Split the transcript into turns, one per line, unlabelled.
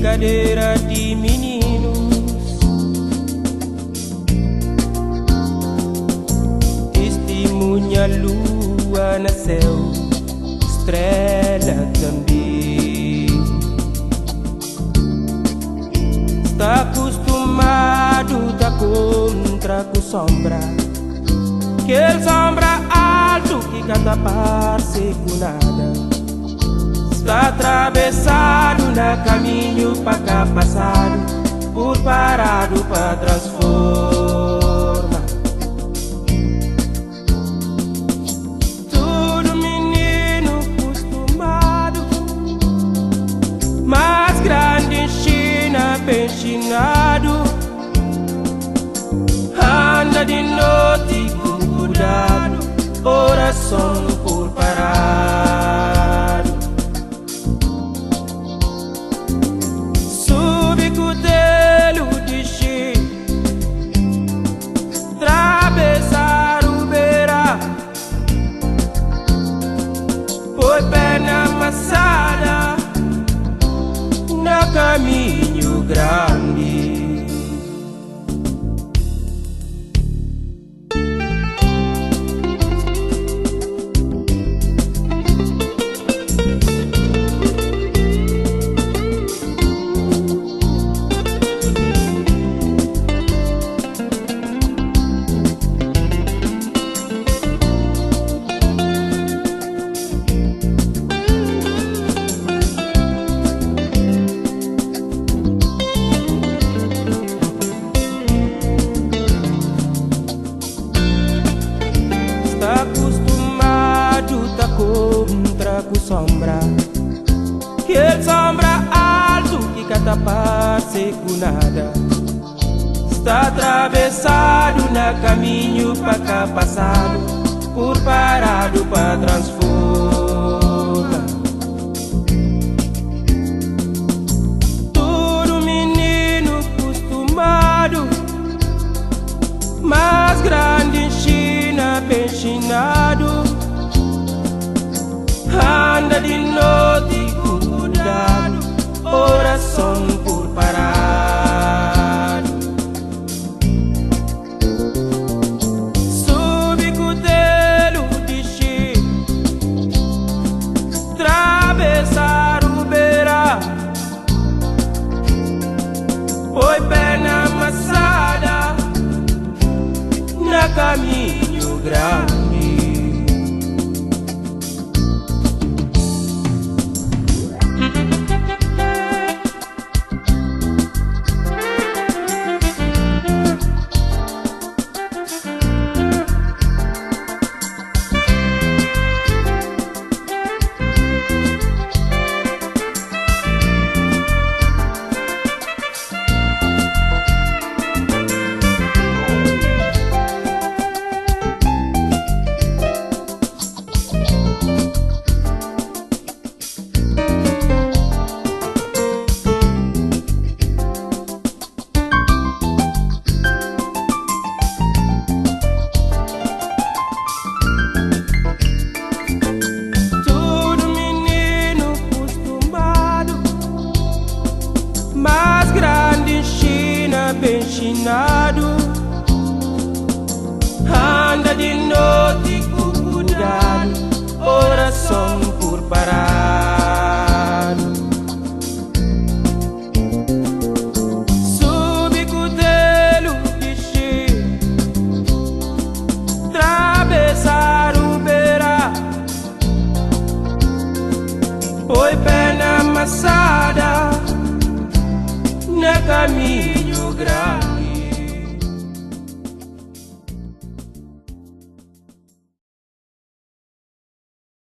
brincadeira de meninos. Testemunha lua no céu, estrela também. Está acostumado a contra com sombra, aquele sombra alto que cada parce com nada. Está atravessado na caminho para cá passado, por parado para transformar. Tudo menino acostumado, mais grande em China, bem chinado. Anda de noite com cuidado, oração por parado. Subicutelo de chi, atravessar o beira, põe perna amassada no caminho grande. Contra com sombra, aquele sombra alto que cada parce com nada. Está atravessado na caminho para cá passado, por parado para transformar. Todo menino acostumado, mais grande em China, bem chinado. Anda de noite com cuidado, oração por parado. Subicutelo de chi, atravessar o beira, põe perna amassada no caminho grande. Mais grande em China, bem chinado. Anda de noite com cuidado, oração por parado. Subicutelo de chi, atravessar o beira, põe